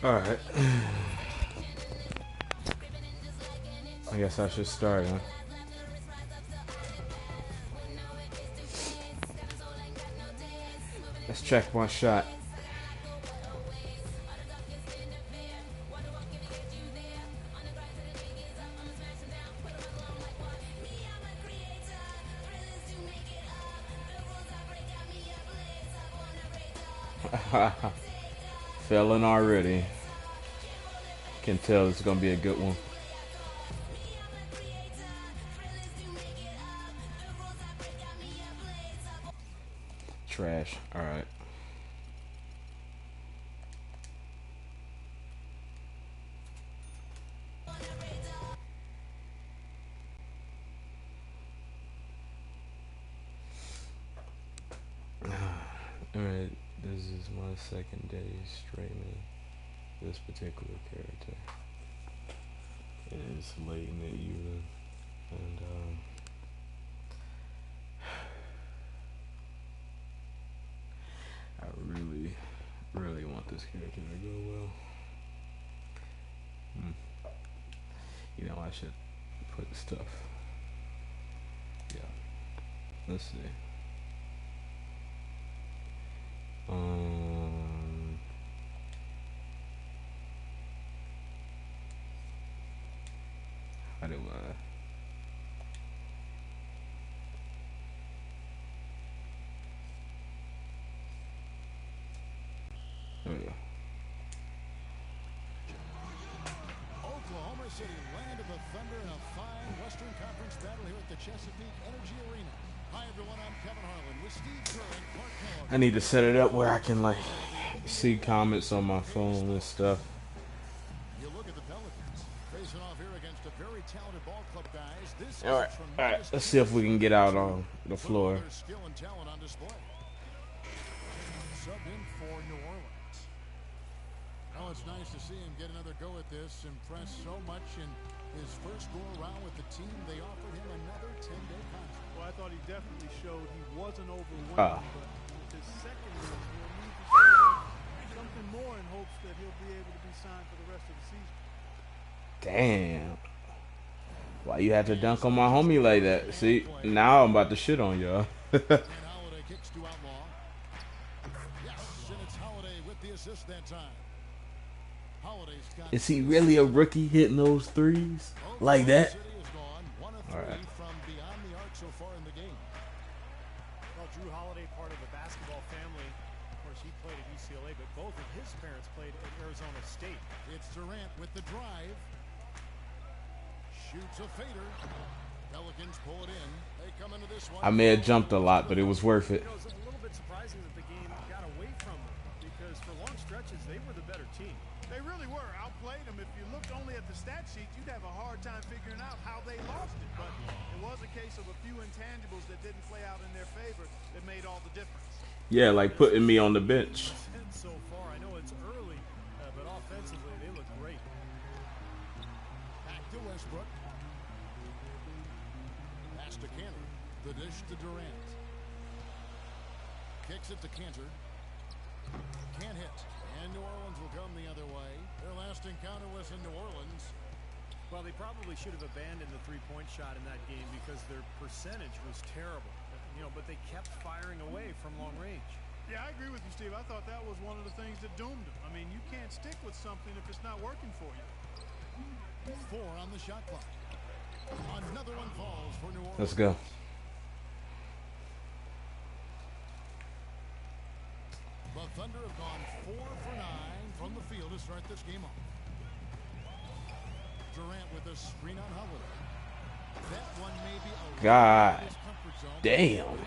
All right. I guess I should start, huh? Let's check one shot. Failing already. Can tell it's gonna be a good one. Trash. All right. All right. This is my second day streaming this particular character. It's late in the evening, and I really, really want this character to go well. You know, I should put stuff. Yeah. Let's see. How do I? There we go. Oklahoma City, land of the thunder, in a fine Western Conference battle here at the Chesapeake Energy Arena. Hi everyone, I'm Kevin Harlan with Steve Kerr and Clark Kellogg. I need to set it up where I can like see comments on my phone and stuff. You look at the Pelicans facing off here against a very talented ball club, guys. This is All right. Let's see if we can get out on the floor. their skill and talent on display. Subbed in for New Orleans. Oh, it's nice to see him get another go at this. Impressed so much in his first go around with the team. They offered him another 10-day contract. Well, I thought he definitely showed he wasn't overwhelmed, but with his second year, he'll need to show something more in hopes that he'll be able to be signed for the rest of the season. Damn. Why you had to dunk on my homie like that? See, now I'm about to shit on y'all. And Holiday kicks to Outlaw. Yes, and it's Holiday with the assist that time. Holiday's got Is he really a rookie hitting those threes like that? City is gone. 1 of 3 All right. from beyond the arc so far in the game. Well, Drew Holiday, part of a basketball family. Of course, he played at UCLA, but both of his parents played at Arizona State. It's Durant with the drive. Shoots a fader. Pelicans pull it in. They come into this one. I may have jumped a lot, but it was worth it. You know, it's a little bit surprising that the game got away from them because for long stretches, they were the better team. They really were. Outplayed them. If you looked only at the stat sheet, you'd have a hard time figuring out how they lost it. But it was a case of a few intangibles that didn't play out in their favor that made all the difference. Yeah, like putting me on the bench. So far, I know it's early, but offensively, they look great. Back to Westbrook. Pass to Cantor. The dish to Durant. Kicks it to Cantor. Can't hit. And New Orleans will come the other way. Their last encounter was in New Orleans. Well, they probably should have abandoned the three-point shot in that game because their percentage was terrible. You know, but they kept firing away from long range. Yeah, I agree with you, Steve. I thought that was one of the things that doomed them. I mean, you can't stick with something if it's not working for you. 4 on the shot clock. Another one falls for New Orleans. Let's go. The Thunder have gone 4 for 9 from the field to start this game off. Durant with a screen on Holiday. That one may be a God his comfort zone. damn.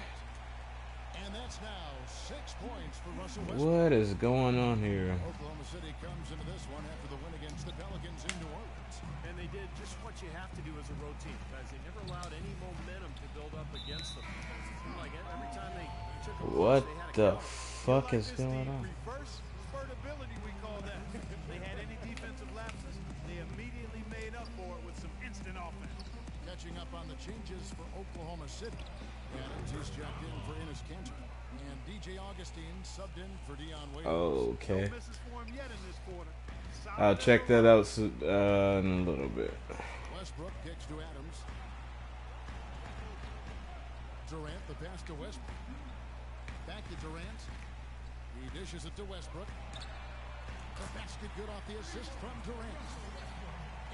And that's now 6 points for Russell Westbrook. What is going on here? Oklahoma City comes into this one after the win against the Pelicans in New Orleans. And they did just what you have to do as a road team, guys. They never allowed any momentum to build up against them. It seemed like every time they took a What push, they had a the counter. fuck is going on? Reverse spurtability, we call that. They had any defensive lapses, they immediately made up for it with some instant offense. Catching up on the changes for Oklahoma City. Adams is checked in for Enes Kanter. And DJ Augustine subbed in for Dion Waiters. Okay. No misses for him yet in this quarter. I'll check that out in a little bit. Westbrook kicks to Adams. Durant, the pass to Westbrook. Back to Durant. He dishes it to Westbrook. The basket good off the assist from Durant.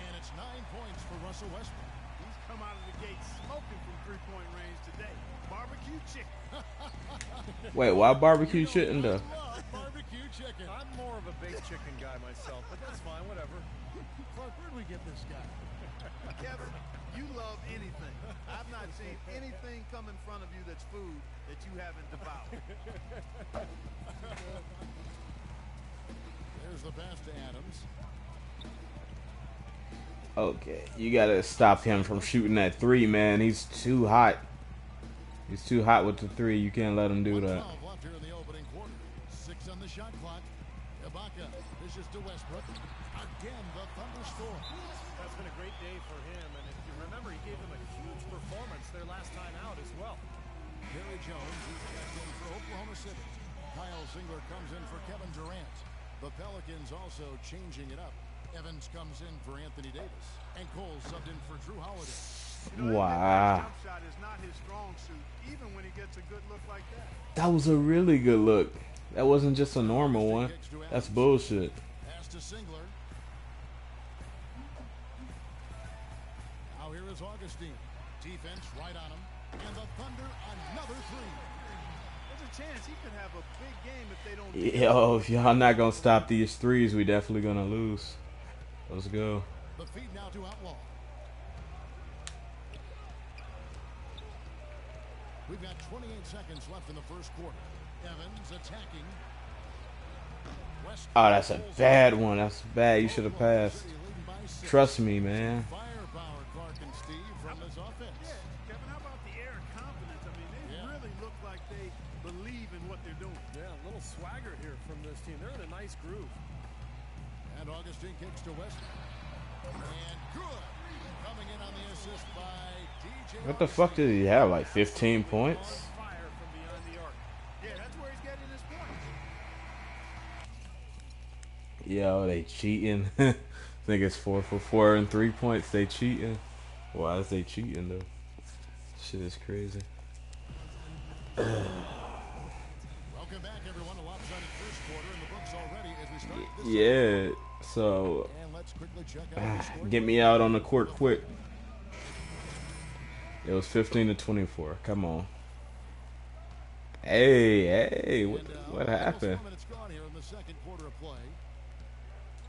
And it's 9 points for Russell Westbrook. He's come out of the gate smoking from three-point range today. Barbecue chicken. Wait, why barbecue chicken though? Love barbecue chicken. I'm more of a baked chicken guy myself, but that's fine, whatever. Clark, where'd we get this guy? Kevin, you love anything. I've not seen anything come in front of you that's food that you haven't devoured. There's the pass to Adams. Okay, you gotta stop him from shooting that three, man. He's too hot. He's too hot with the three. You can't let him do that. 1:12 left here in the opening quarter. 6 on the shot clock. Ibaka dishes to Westbrook. Again, the Thunder score. That's been a great day for him, and if you remember, he gave them a huge performance their last time out as well. Perry Jones, who's checked in for Oklahoma City. Kyle Singler comes in for Kevin Durant. The Pelicans also changing it up. Evans comes in for Anthony Davis. And Cole subbed in for Drew Holiday. You know, Wow. that jump shot is not his strong suit, even when he gets a good look like that. That was a really good look. That wasn't just a normal one. That's bullshit. Pass to Singler. Now here is Augustine. Defense right on him. And the Thunder, another three. There's a chance he could have a big game if they don't. Yo, if y'all not gonna stop these threes, we definitely gonna lose. Let's go. The feed now to Outlaw. We've got 28 seconds left in the first quarter. Evans attacking. Oh, that's a bad one. That's bad. You should have passed. Trust me, man. Firepower, Clark and Steve, from this offense. Yeah, Kevin, how about the air of confidence? I mean, they really look like they believe in what they're doing. Yeah, a little swagger here from this team. They're in a nice groove. And Augustine kicks to West. And good. Coming in on the assist by DJ. What the fuck did he have? Like 15 points? Fire from behind the arc. Yeah, that's where he's getting his points. Yo, they cheating. I think it's 4 for 4 and 3 points. They cheating. Why is they cheating though? Shit is crazy. Welcome back, everyone. A lopsided first quarter in the books already as we start this. Yeah. So And let's quickly check out the score. get me out on the court quick. It was 15-24. Come on. Hey, what Almost happened? 4 minutes gone here in the second quarter of play.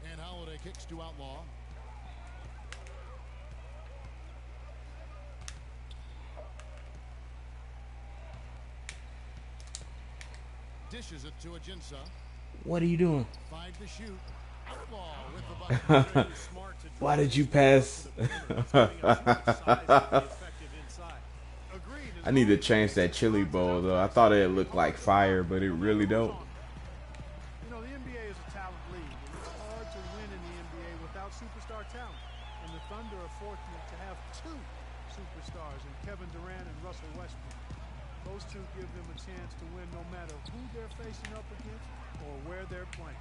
And Holiday kicks to Outlaw. Dishes it to Ajinça. What are you doing? 5 to shoot. Outlaw with the bucket. Very smart to Why drive did you the ball pass? to the perimeter. It's giving us more size to be effective inside. Agreed. I need to change that chili bowl though. I thought it looked like fire, but it really don't. You know, the NBA is a talent league, and it's hard to win in the NBA without superstar talent. And the Thunder are fortunate to have two superstars in Kevin Durant and Russell Westbrook. Those two give them a chance to win no matter who they're facing up against or where they're playing.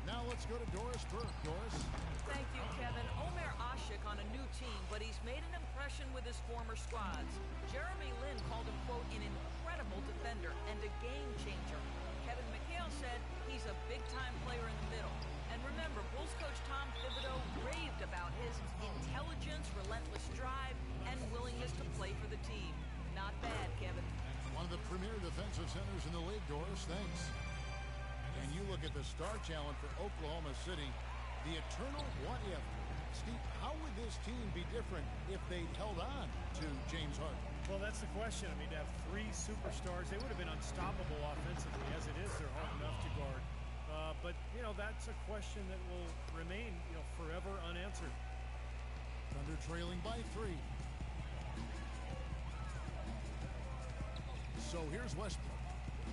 Now let's go to Doris Burke. Doris. Thank you, Kevin. Omer Ashik on a new team, but he's made an impression with his former squads. Jeremy Lin called him, quote, an incredible defender and a game changer. Kevin McHale said he's a big-time player in the middle. And remember, Bulls coach Tom Thibodeau raved about his intelligence, relentless drive, and willingness to play for the team. Not bad, Kevin. One of the premier defensive centers in the league, Doris. Thanks. And you look at the star talent for Oklahoma City, the eternal what if. Steve, how would this team be different if they held on to James Harden? Well, that's the question. I mean, to have three superstars, they would have been unstoppable offensively. As it is, they're hard enough to guard. But, you know, that's a question that will remain, you know, forever unanswered. Thunder trailing by 3. So here's Westbrook.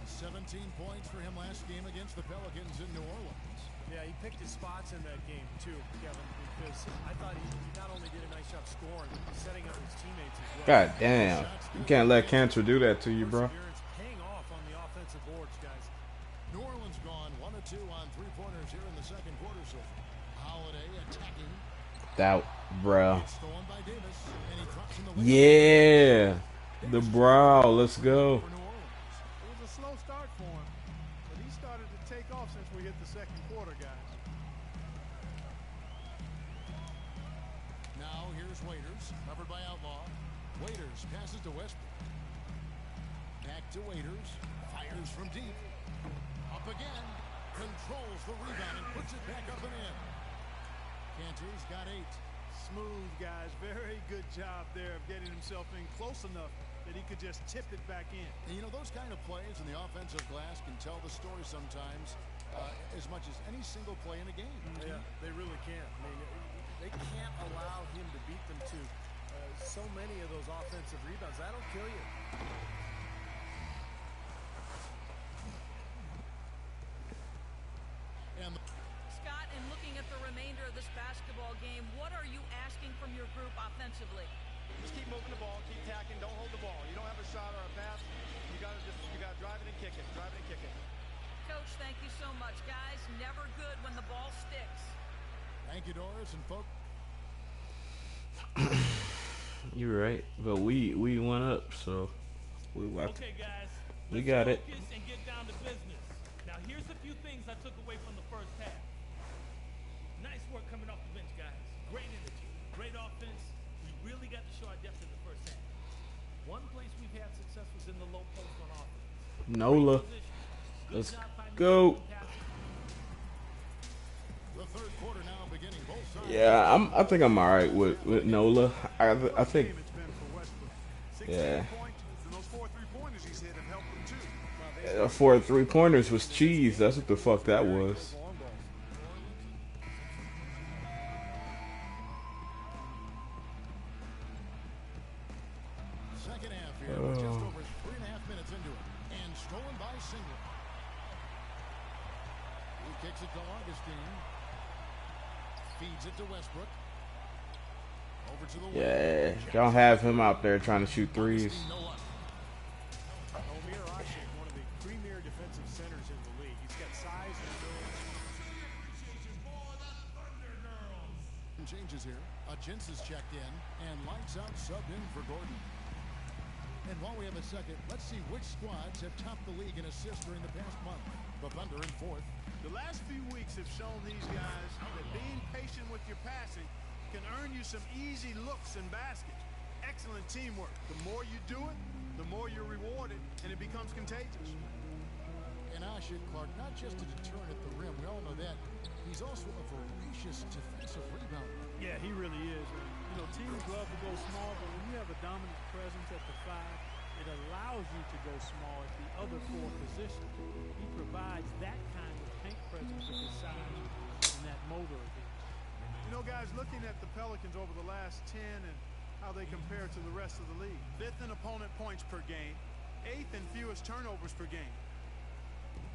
17 points for him last game against the Pelicans in New Orleans. Yeah, he picked his spots in that game, too, Kevin, because I thought he not only did a nice job scoring, but setting up his teammates as well. God damn. You can't let cancer do that to you, bro. Perseverance paying off on the offensive boards, guys. New Orleans gone 1 of 2 on 3-pointers here in the second quarter so far. Holiday attacking. That, bro. It's stolen by Davis, and he drops in the lane. Yeah. The brow. Let's go. For New Orleans. It was a slow start for him, but he started to take off since we hit the second quarter, guys. Now here's Waiters, covered by Outlaw. Waiters passes to Westbrook. Back to Waiters, fires from deep. Up again, controls the rebound and puts it back up and in. Cantor's got 8. Smooth, guys. Very good job there of getting himself in close enough that he could just tip it back in. And you know, those kind of plays in the offensive glass can tell the story sometimes as much as any single play in a game. Yeah, they really can. I mean, they can't allow him to beat them to so many of those offensive rebounds. That'll kill you. And Scott, in looking at the remainder of this basketball game, what are you asking from your group offensively? Just keep moving the ball, keep tacking, don't hold the ball. You don't have a shot or a pass, you gotta drive it and kick it, drive it and kick it. Coach, thank you so much, guys. Never good when the ball sticks. thank you, Doris and folks. You're right, but we went up, so we Okay, guys. We let's got it. focus and get down to business. Now, here's a few things I took away from the first half. Nice work coming off the bench, guys. Great energy, great offense. We really got to show our depth in the first half. One place we've had success was in the low post on offense. Nola. Great position. Good Let's job finding go. open passes. The third quarter now beginning. Both sides. Yeah, I think I'm all right with Nola. I think. Game it's been for Westbrook. 16 Yeah. points, and those 4 3-pointers he's hit have helped him too. Well, they 4 3-pointers was cheese. That's what the fuck that was. long balls. Second half here. We're just over 3.5 minutes into it. And stolen by Singlet. He kicks it to Augustine. Feeds it to Westbrook. Over to the wing. Yeah, y'all have him out there trying to shoot threes. Augustine, no luck. Omer Ashik, one of the premier defensive centers in the league. He's got size and ability. Changes here. Jens is checked in and lights out subbed in for Gordon. And while we have a second, let's see which squads have topped the league in assists during the past month. The Thunder in 4th. The last few weeks have shown these guys that being patient with your passing can earn you some easy looks and baskets. Excellent teamwork. The more you do it, the more you're rewarded, and it becomes contagious. And Ashik, Clark, not just a deterrent at the rim, we all know that. He's also a voracious defensive rebounder. Yeah, he really is. You know, teams love to go small, but when you have a dominant presence at the 5, it allows you to go small at the other 4 positions. He provides that kind of tank presence with his size and that motor of his. You know, guys, looking at the Pelicans over the last 10 and how they compare to the rest of the league. 5th in opponent points per game, 8th in fewest turnovers per game.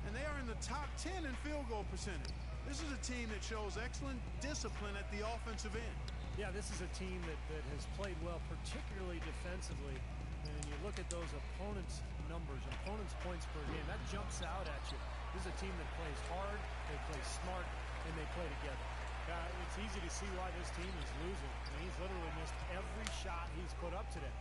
And they are in the top 10 in field goal percentage. This is a team that shows excellent discipline at the offensive end. Yeah, this is a team that has played well, particularly defensively. And you look at those opponents' numbers, opponents' points per game, that jumps out at you. This is a team that plays hard, they play smart, and they play together. It's easy to see why this team is losing. I mean, he's literally missed every shot he's put up today.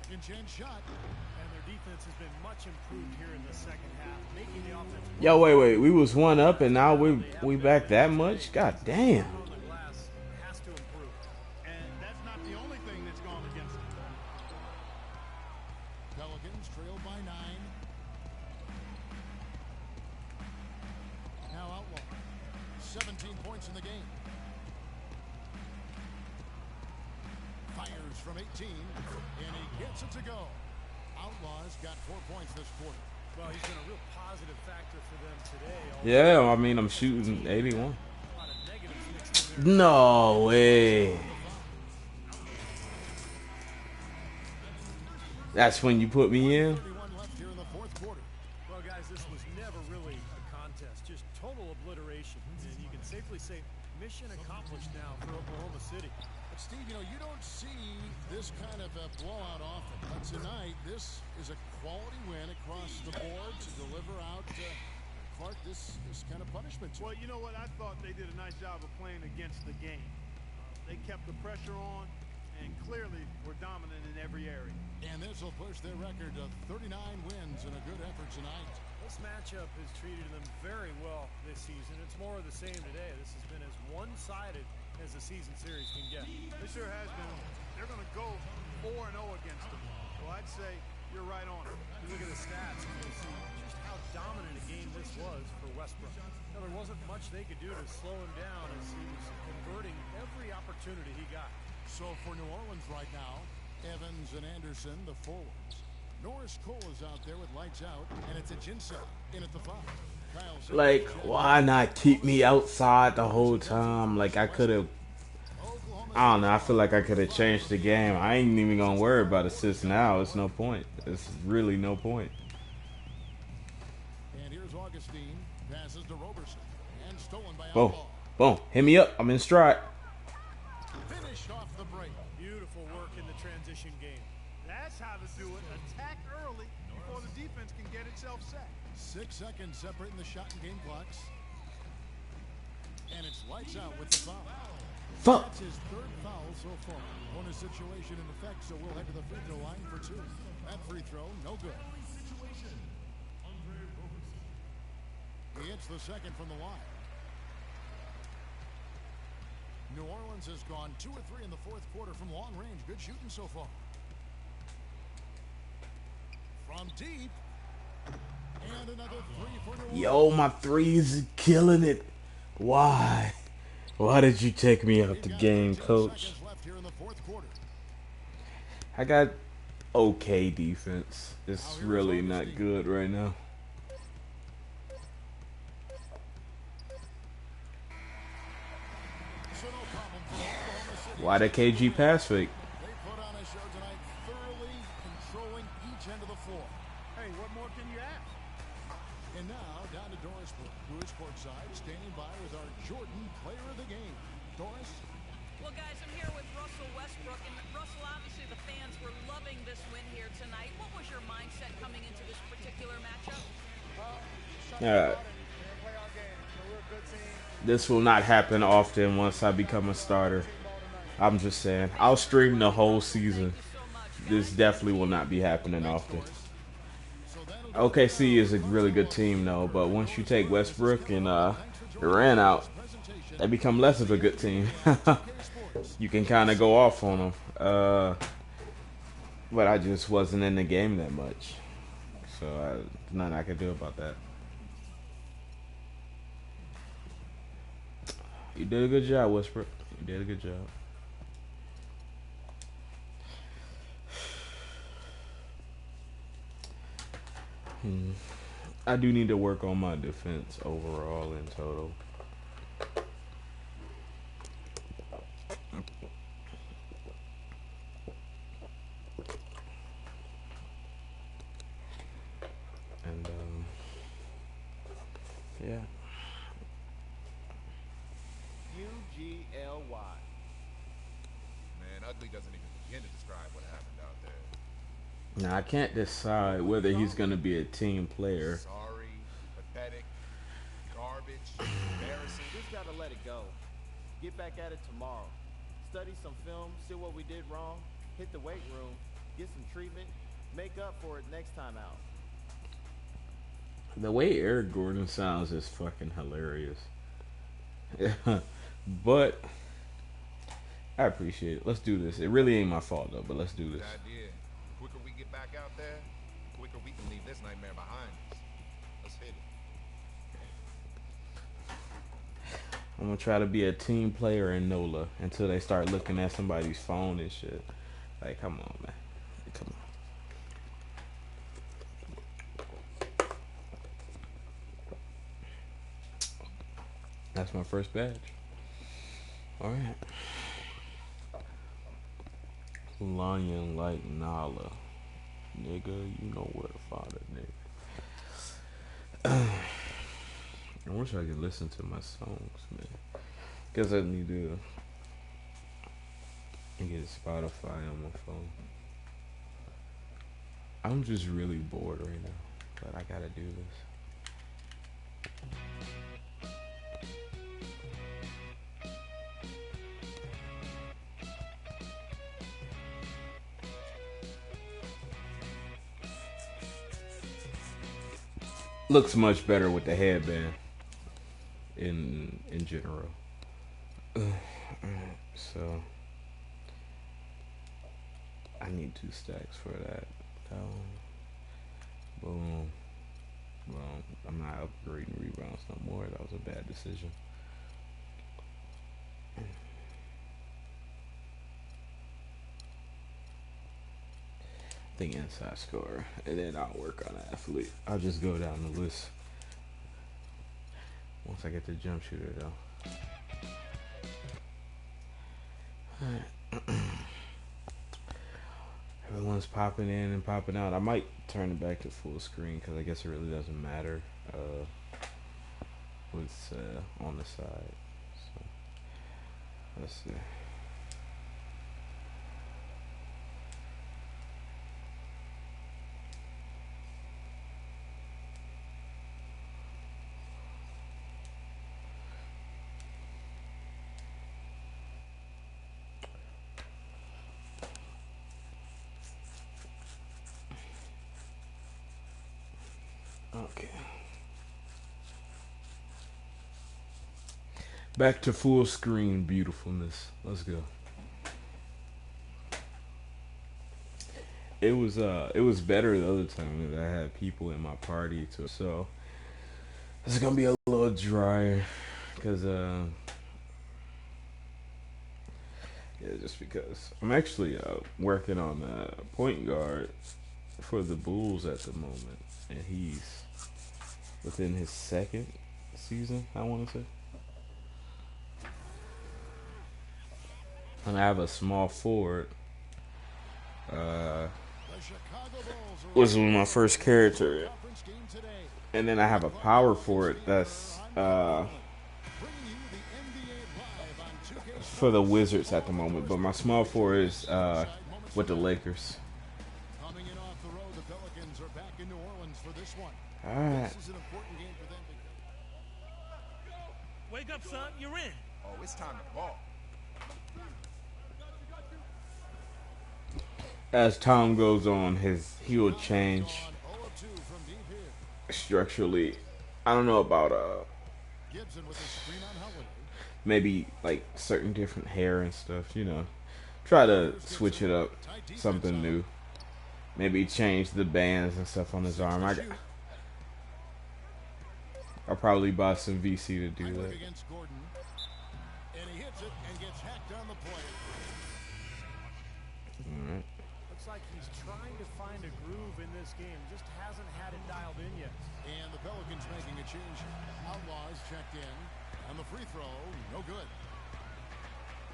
Second chance shot. And their defense has been much improved here in the second half, making the offense. Yo, wait. We was 1 up and now we back that much? God damn. On the glass has to improve. And that's not the only thing that's gone against them. Pelicans trailed by 9. Now Outlaw. 17 points in the game. Fires from 18, and he gets it to go. Outlaws got 4 points this quarter. Well, he's been a real positive factor for them today. Yeah, I mean, I'm shooting 81. A lot of negatives mixed in there. No way. That's when you put me in? 31 left here in the 4th quarter. Well, guys, this was never really a contest. Just total obliteration. And you can safely say mission accomplished now for Oklahoma City. But Steve, you know, you don't see this kind of a blowout often. But tonight, this is a quality win across the board to deliver out Clark, this is kind of punishment. Well, you know what? I thought they did a nice job of playing against the game. They kept the pressure on and clearly were dominant in every area. And this will push their record to 39 wins and a good effort tonight. This matchup has treated them very well this season. It's more of the same today. This has been as one-sided as the season series can get. It sure has been. They're going to go 4-0 against them. So I'd say you're right on it. You look at the stats and you see just how dominant a game this was for Westbrook. Now, there wasn't much they could do to slow him down as he was converting every opportunity he got. So for New Orleans right now, Evans and Anderson, the forwards. Norris Cole is out there with lights out, and it's Ajinça in at the 5. Like, why not keep me outside the whole time? Like, I could have, I don't know, I feel like I could have changed the game. I ain't even going to worry about assists now. It's no point. It's really no point. And here's Augustine. Passes to Roberson. And stolen by Boom. Outlaw. Boom. Hit me up. I'm in stride. Finished off the break. Beautiful work in the transition game. That's how to do it. Attack early before the defense can get itself set. 6 seconds separating the shot and game clocks. And it's lights out with the foul. Fuck. That's his 3rd foul so far. Bonus situation in effect, so we'll head to the free throw line for 2. That free throw, no good. He hits the second from the line. New Orleans has gone 2 or 3 in the 4th quarter from long range. Good shooting so far. From deep. And another 3 for New Orleans. Yo, my threes killing it. Why? Why did you take me out the game, coach? Left here in the 4th quarter. I got okay defense. It's really not good right now. So no problem for Oklahoma City. Why the KG pass fake? They put on a show tonight, thoroughly controlling each end of the floor. Hey, what more can you ask? And now down to Doris Burke, who is courtside, standing by with our Jordan Player of the Game. Doris? Well, guys, I'm here with Russell Westbrook. And Russell, obviously the fans were loving this win here tonight. What was your mindset coming into this particular matchup? This will not happen often once I become a starter. I'm just saying. I'll stream the whole season. This definitely will not be happening often. OKC is a really good team, though, but once you take Westbrook and Durant out, they become less of a good team. You can kind of go off on them. But I just wasn't in the game that much. So nothing I could do about that. You did a good job, Westbrook. You did a good job. I do need to work on my defense overall in total. And yeah. UGLY. Man, ugly doesn't even begin to describe what happened out there. Now I can't decide whether he's going to be a team player. Sorry, pathetic, garbage, embarrassing. Just gotta let it go. Get back at it tomorrow. Study some film, see what we did wrong, hit the weight room, get some treatment, make up for it next time out. The way Eric Gordon sounds is fucking hilarious. But I appreciate it. Let's do this. It really ain't my fault though, but let's do this. Good idea. The quicker we get back out there, the quicker we can leave this nightmare behind us. Let's hit it. I'm gonna try to be a team player in NOLA until they start looking at somebody's phone and shit. Like, come on, man. Come on. That's my first badge. Alright. Lion like Nala. Nigga, you know where to find a nigga. I wish I could listen to my songs, man. Guess I need to get Spotify on my phone. I'm just really bored right now, but I gotta do this. Looks much better with the headband in general. So I need 2 stacks for that. That one. Boom. Well, I'm not upgrading rebounds no more. That was a bad decision. I think inside score, and then I'll work on athlete. I'll just go down the list once I get the jump shooter though. Everyone's popping in and popping out. I might turn it back to full screen because I guess it really doesn't matter what's on the side. So let's see. Okay. Back to full screen beautifulness. Let's go. It was better the other time that I had people in my party too. So it's gonna be a little drier because yeah, just because I'm actually working on a point guard for the Bulls at the moment, and he's within his 2nd season, I want to say. And I have a small forward. Was my first character, and then I have a power forward that's for the Wizards at the moment. But my small forward is with the Lakers. All right. Wake up, son. You're in. Oh, it's time to ball. As time goes on, he will change structurally. I don't know about maybe like certain different hair and stuff. You know, try to switch it up, something new. Maybe change the bands and stuff on his arm. I'll probably buy some VC to do that. Alright. Looks like he's trying to find a groove in this game. Just hasn't had it dialed in yet. And the Pelicans making a change. Outlaws checked in. And the free throw, no good.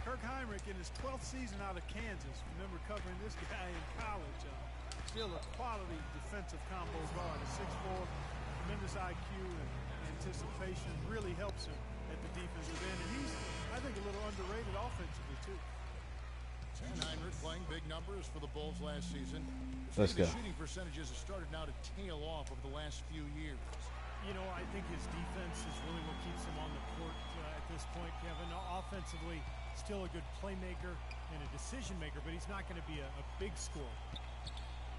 Kirk Heinrich in his 12th season out of Kansas. Remember covering this guy in college. Still a quality defensive combo guard. A 6'4", tremendous IQ and anticipation really helps him at the defensive end. And he's, I think, a little underrated offensively, too. And Heinrich playing big numbers for the Bulls last season. Let's go. The shooting percentages have started now to tail off over the last few years. You know, I think his defense is really what keeps him on the court at this point, Kevin. Offensively, still a good playmaker and a decision maker, but he's not going to be a big scorer.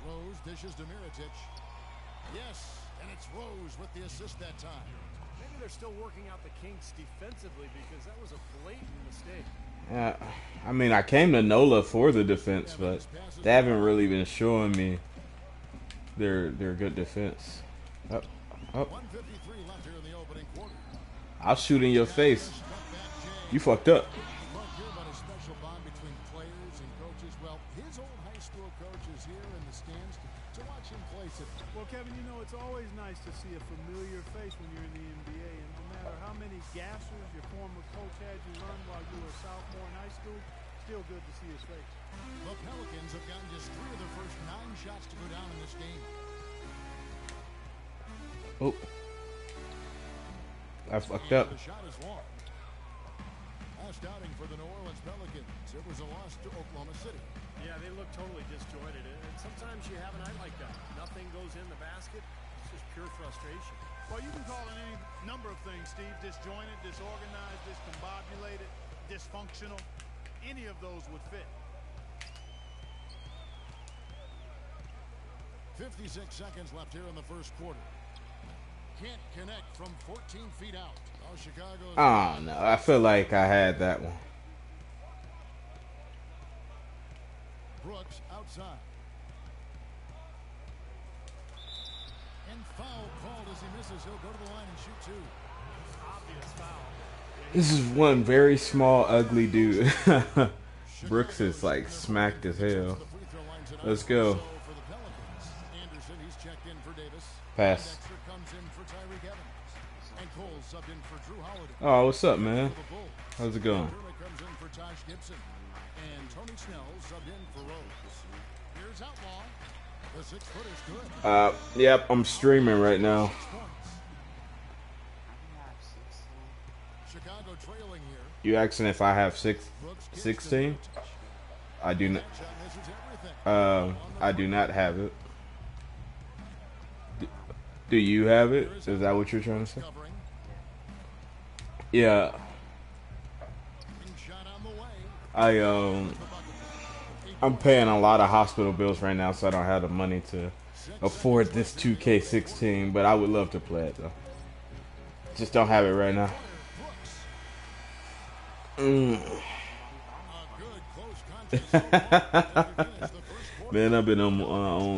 Rose dishes to Mirotic. Yes, and it's Rose with the assist that time. Maybe they're still working out the kinks defensively because that was a blatant mistake. Yeah, I mean, I came to NOLA for the defense, but they haven't really been showing me their good defense. Up. 1:53 left here in the opening quarter. I'll shoot in your face. You fucked up. Talk here about a special bond between players and coaches. Well, his old high school coach is here in the stands to watch him play today. Well, Kevin, you know, it's always nice to see a familiar face when you're in the NBA. And no matter how many gassers your former coach had you run while you were a sophomore in high school, still good to see his face. The Pelicans have gotten just 3 of their first 9 shots to go down in this game. Oh. I fucked up. The shot is long. Last outing for the New Orleans Pelicans. It was a loss to Oklahoma City. Yeah, they look totally disjointed. And sometimes you have a night like that. Nothing goes in the basket. It's just pure frustration. Well, you can call it any number of things, Steve. Disjointed, disorganized, discombobulated, dysfunctional. Any of those would fit. 56 seconds left here in the first quarter. can't connect from 14 feet out. Oh, Chicago. Oh no, I feel like I had that one. Brooks outside. And foul called as he misses. He'll go to the line and shoot two. Obvious foul. This is one very small, ugly dude. Brooks is like smacked as hell. Let's go. For the Pelicans, Anderson, he's checked in for Davis. Pass. Dexter comes in for Tyreke Evans. And Cole subbed in for Drew Holiday. Oh, what's up, man? For the Bulls. How's it going? Kermit comes in for Taj Gibson. And Tony Snell subbed in for Rose. Here's Outlaw. The 6-footer's good. Yep, I'm streaming right now. 6 points. Chicago trailing here. You asking if I have Brooks gets 16? the touch. I do not. Shot misses everything. I do not have it. Do you have it? Is that what you're trying to say? Covering. Yeah. Shot on the way. I'm paying a lot of hospital bills right now, so I don't have the money to afford this 2K16. But I would love to play it though. Just don't have it right now. A good close contest. Man, I've been on